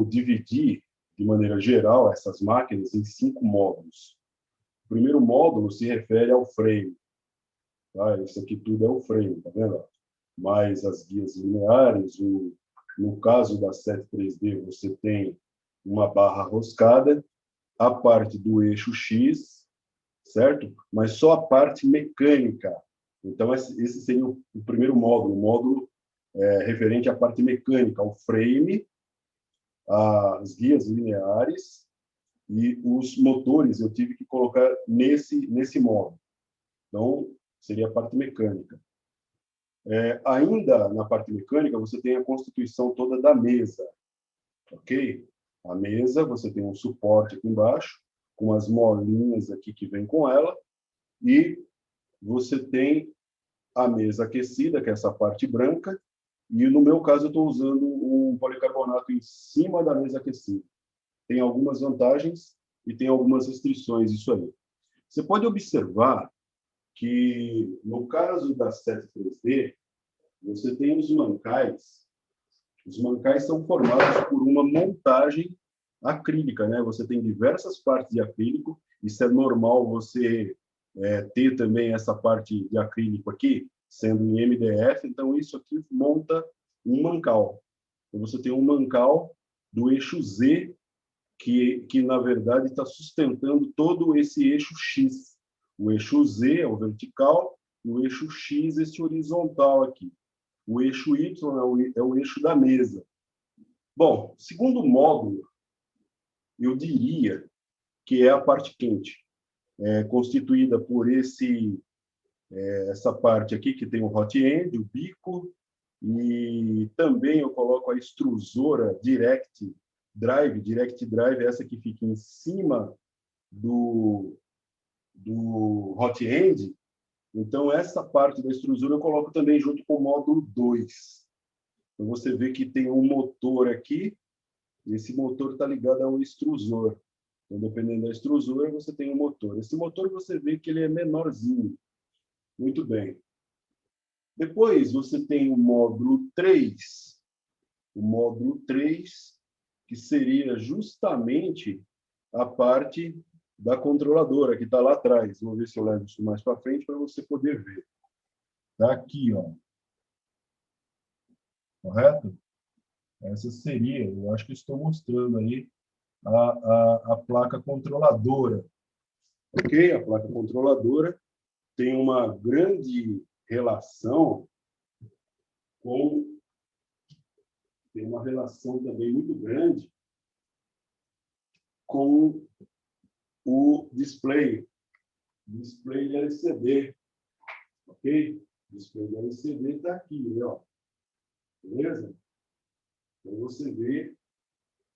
posso dividir, de maneira geral, essas máquinas em 5 módulos. O primeiro módulo se refere ao frame. Tá? Isso aqui tudo é o frame, tá vendo? Mais as guias lineares. No caso da 7.3D, você tem uma barra roscada, a parte do eixo X, certo? Mas só a parte mecânica. Então, esse seria o primeiro módulo, o módulo referente à parte mecânica, ao frame, as guias lineares e os motores eu tive que colocar nesse módulo. Então, seria a parte mecânica. Ainda na parte mecânica, você tem a constituição toda da mesa, ok? A mesa, você tem um suporte aqui embaixo, com as molinhas aqui que vem com ela, e você tem a mesa aquecida, que é essa parte branca, e no meu caso eu estou usando um policarbonato em cima da mesa aquecida. Tem algumas vantagens e tem algumas restrições isso aí. Você pode observar que, no caso da 7.3D, você tem os mancais. Os mancais são formados por uma montagem acrílica, né? Você tem diversas partes de acrílico, isso é normal você ter também essa parte de acrílico aqui, sendo em MDF, então isso aqui monta um mancal. Então, você tem um mancal do eixo Z, que na verdade está sustentando todo esse eixo X. O eixo Z é o vertical e o eixo X esse horizontal aqui. O eixo Y é o eixo da mesa. Bom, segundo módulo, eu diria que é a parte quente, constituída por essa parte aqui, que tem o hot end, o bico, e também eu coloco a extrusora Direct Drive, essa que fica em cima do hot end. Então, essa parte da extrusora eu coloco também junto com o módulo 2. Então, você vê que tem um motor aqui, e esse motor está ligado ao extrusor. Então, dependendo da extrusora, você tem um motor. Esse motor, você vê que ele é menorzinho. Muito bem. Depois, você tem o módulo 3. O módulo 3, que seria justamente a parte da controladora, que está lá atrás. Vou ver se eu levo isso mais para frente para você poder ver. Está aqui, ó. Correto? Essa seria, eu acho que estou mostrando aí, a placa controladora. Ok? A placa controladora tem uma grande relação tem uma relação também muito grande com o display de LCD, ok? O display de LCD está aqui, né, ó. Beleza? Então, você vê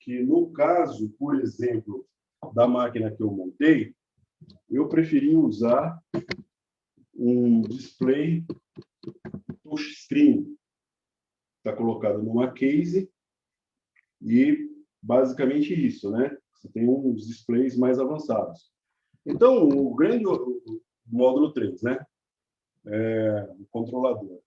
que, no caso, por exemplo, da máquina que eu montei, eu preferi usar um display touchscreen. Está colocado numa case e, basicamente, isso, né? Você tem uns displays mais avançados. Então, o módulo 3, né? O controlador.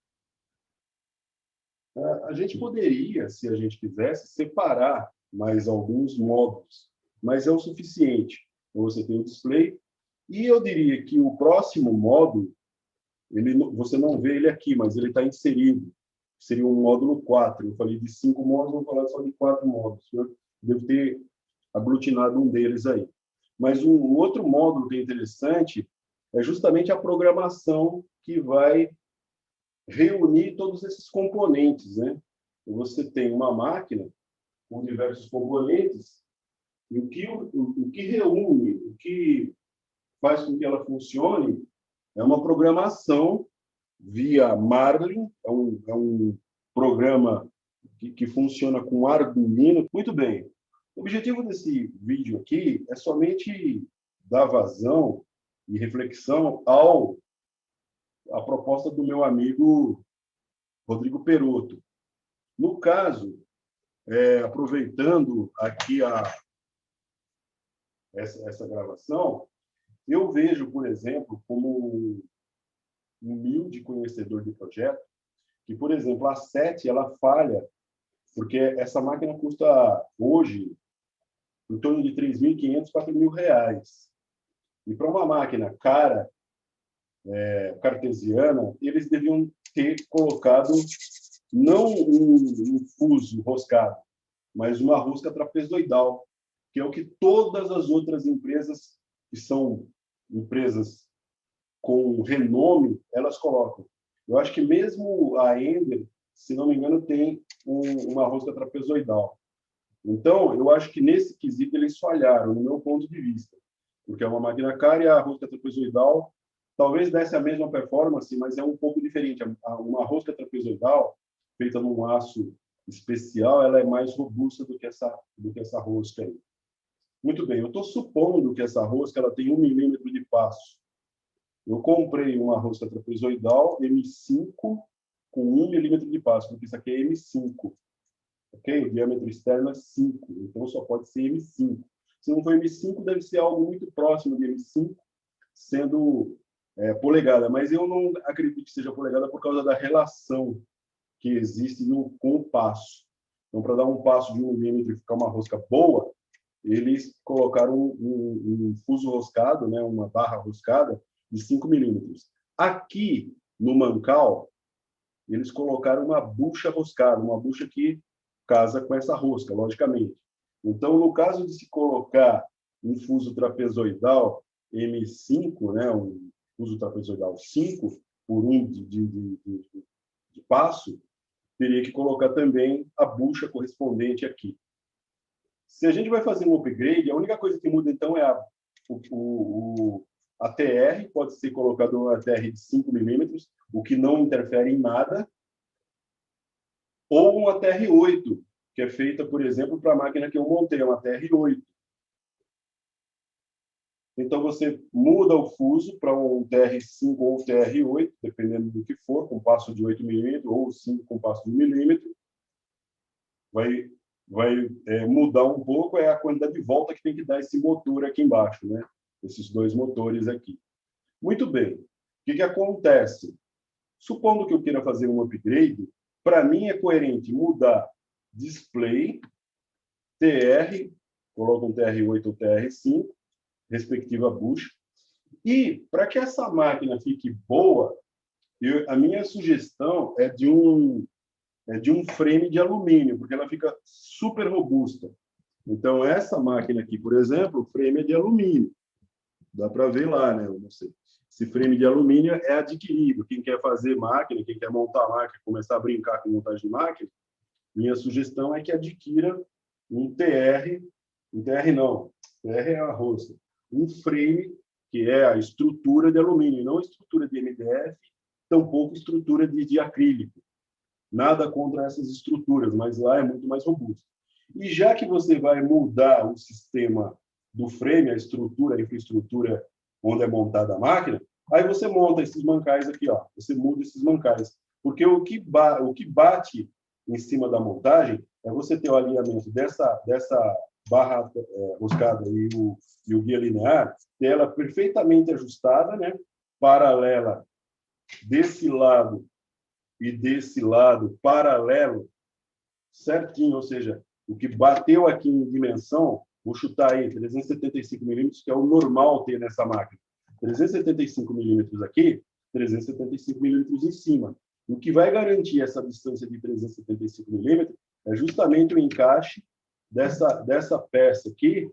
A gente poderia, se a gente quisesse, separar mais alguns módulos, mas é o suficiente. Você tem o display, e eu diria que o próximo módulo, você não vê ele aqui, mas ele está inserido. Seria um módulo 4. Eu falei de 5 módulos, vou falar só de 4 módulos. Eu devo ter aglutinado um deles aí. Mas um outro módulo que é interessante é justamente a programação que vai reunir todos esses componentes, né? Você tem uma máquina com diversos componentes, e o que reúne, o que faz com que ela funcione, é uma programação via Marlin, é um programa que funciona com Arduino. Muito bem. O objetivo desse vídeo aqui é somente dar vazão e reflexão a proposta do meu amigo Rodrigo Perotto. No caso, aproveitando aqui essa gravação, eu vejo, por exemplo, como um humilde conhecedor de projeto, que, por exemplo, a 7 ela falha Porque essa máquina custa, hoje, em torno de R$ 3.500, R$ 4.000. E para uma máquina cara, cartesiana, eles deviam ter colocado não um fuso roscado, mas uma rosca trapezoidal, que é o que todas as outras empresas, que são empresas com renome, elas colocam. Eu acho que mesmo a Ender, se não me engano, tem uma rosca trapezoidal. Então, eu acho que nesse quesito eles falharam, no meu ponto de vista, porque é uma máquina cara e a rosca trapezoidal talvez desse a mesma performance, mas é um pouco diferente. Uma rosca trapezoidal, feita num aço especial, ela é mais robusta do que essa rosca aí. Muito bem, eu estou supondo que essa rosca ela tem 1 milímetro de passo. Eu comprei uma rosca trapezoidal M5 com 1 milímetro de passo, porque isso aqui é M5. Ok? O diâmetro externo é 5, então só pode ser M5. Se não for M5, deve ser algo muito próximo de M5, sendo polegada. Mas eu não acredito que seja polegada por causa da relação que existe com o passo. Então, para dar um passo de 1 milímetro e ficar uma rosca boa, eles colocaram um fuso roscado, né, uma barra roscada de 5 milímetros. Aqui, no mancal, eles colocaram uma bucha roscada, uma bucha que casa com essa rosca, logicamente. Então, no caso de se colocar um fuso trapezoidal M5, né, um fuso trapezoidal 5 por 1 de passo, teria que colocar também a bucha correspondente aqui. Se a gente vai fazer um upgrade, a única coisa que muda, então, é a TR, pode ser colocado uma TR de 5 milímetros, o que não interfere em nada, ou uma TR8, que é feita, por exemplo, para a máquina que eu montei, uma TR8. Então, você muda o fuso para um TR5 ou TR8, dependendo do que for, com passo de 8 milímetros, ou 5 com passo de 1 milímetro. Vai mudar um pouco a quantidade de volta que tem que dar esse motor aqui embaixo, né? Esses dois motores aqui. Muito bem. O que acontece? Supondo que eu queira fazer um upgrade, para mim é coerente mudar display, TR, coloca um TR8 ou TR5, respectiva bucha. E, para que essa máquina fique boa, a minha sugestão é de um frame de alumínio, porque ela fica super robusta. Então, essa máquina aqui, por exemplo, o frame é de alumínio. Dá para ver lá, né? Eu não sei. Esse frame de alumínio é adquirido. Quem quer fazer máquina, quem quer montar máquina, começar a brincar com montagem de máquina, minha sugestão é que adquira um TR não, TR é a rosca, um frame que é a estrutura de alumínio, não a estrutura de MDF, tampouco estrutura de acrílico. Nada contra essas estruturas, mas lá é muito mais robusto. E já que você vai mudar o sistema do frame, a estrutura, a infraestrutura onde é montada a máquina, aí você monta esses mancais aqui, ó. Você muda esses mancais. Porque o que bate em cima da montagem é você ter o alinhamento dessa barra roscada e o guia linear, ter ela perfeitamente ajustada, né? Paralela desse lado e desse lado paralelo, certinho, ou seja, o que bateu aqui em dimensão, vou chutar aí, 375 milímetros, que é o normal ter nessa máquina. 375 milímetros aqui, 375 milímetros em cima. O que vai garantir essa distância de 375 milímetros é justamente o encaixe dessa peça aqui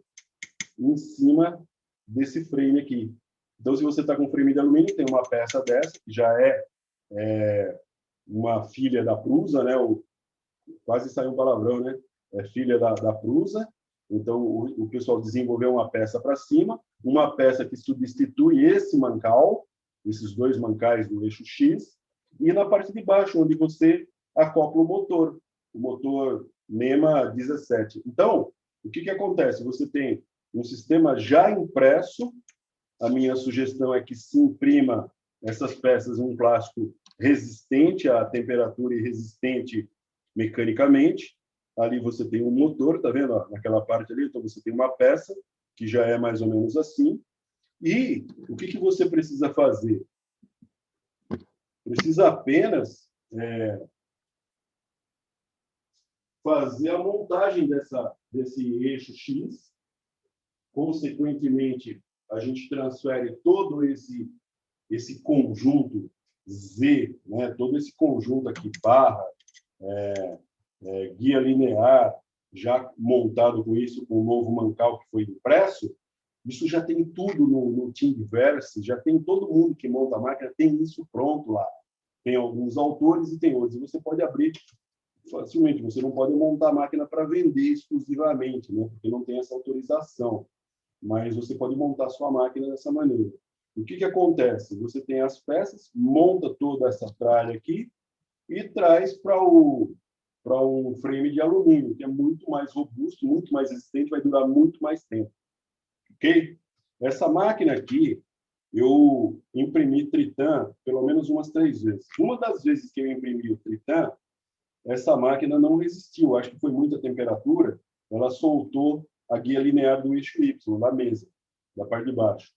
em cima desse frame aqui. Então, se você está com frame de alumínio, tem uma peça dessa, que já é uma filha da Prusa, né? Quase saiu um palavrão, né? É filha da Prusa. Então, o pessoal desenvolveu uma peça para cima, uma peça que substitui esse mancal, esses dois mancais do eixo X, e na parte de baixo, onde você acopla o motor NEMA 17. Então, o que acontece? Você tem um sistema já impresso. A minha sugestão é que se imprima essas peças em um plástico resistente à temperatura e resistente mecanicamente. Ali você tem um motor, tá vendo? Naquela parte ali, então você tem uma peça que já é mais ou menos assim. E o que você precisa fazer? Precisa apenas fazer a montagem desse eixo X. Consequentemente, a gente transfere todo esse conjunto Z, né? Todo esse conjunto aqui, barra, guia linear, já montado com isso, com o novo mancal que foi impresso, isso já tem tudo no Thingiverse, já tem todo mundo que monta a máquina, tem isso pronto lá. Tem alguns autores e tem outros. E você pode abrir facilmente. Você não pode montar a máquina para vender exclusivamente, né? Porque não tem essa autorização. Mas você pode montar a sua máquina dessa maneira. O que acontece? Você tem as peças, monta toda essa tralha aqui e traz para um frame de alumínio, que é muito mais robusto, muito mais resistente, vai durar muito mais tempo. Ok? Essa máquina aqui, eu imprimi Tritan pelo menos umas 3 vezes. Uma das vezes que eu imprimi o Tritan, essa máquina não resistiu. Acho que foi muita temperatura. Ela soltou a guia linear do eixo Y, da mesa, da parte de baixo.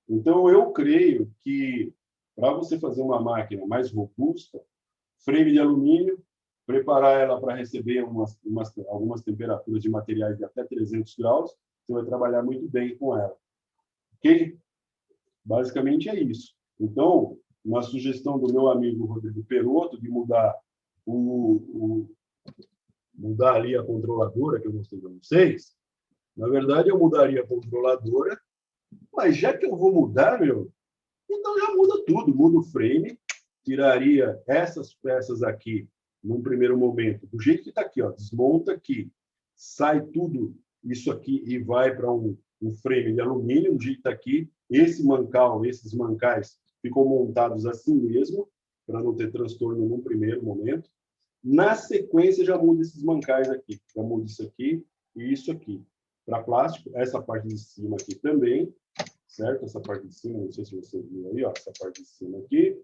Então, eu creio que, para você fazer uma máquina mais robusta, frame de alumínio, preparar ela para receber algumas temperaturas de materiais de até 300 graus, você vai trabalhar muito bem com ela. Ok? Basicamente é isso. Então, uma sugestão do meu amigo Rodrigo Perotto de mudar ali a controladora que eu mostrei para vocês, na verdade, eu mudaria a controladora, mas já que eu vou mudar, então já muda tudo. Muda o frame, tiraria essas peças aqui, num primeiro momento, do jeito que está aqui, ó, desmonta aqui, sai tudo isso aqui e vai para um frame de alumínio, do jeito que está aqui. Esse mancal, esses mancais ficam montados assim mesmo, para não ter transtorno num primeiro momento. Na sequência, já muda esses mancais aqui. Já muda isso aqui e isso aqui. Para plástico, essa parte de cima aqui também, certo? Essa parte de cima, não sei se você viu aí, ó, essa parte de cima aqui,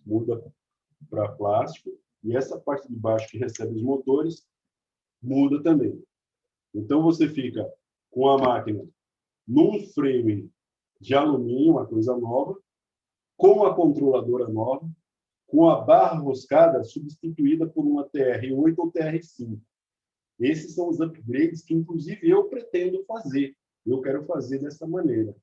muda para plástico. E essa parte de baixo que recebe os motores, muda também. Então, você fica com a máquina num frame de alumínio, uma coisa nova, com a controladora nova, com a barra roscada substituída por uma TR8 ou TR5. Esses são os upgrades que, inclusive, eu pretendo fazer. Eu quero fazer dessa maneira.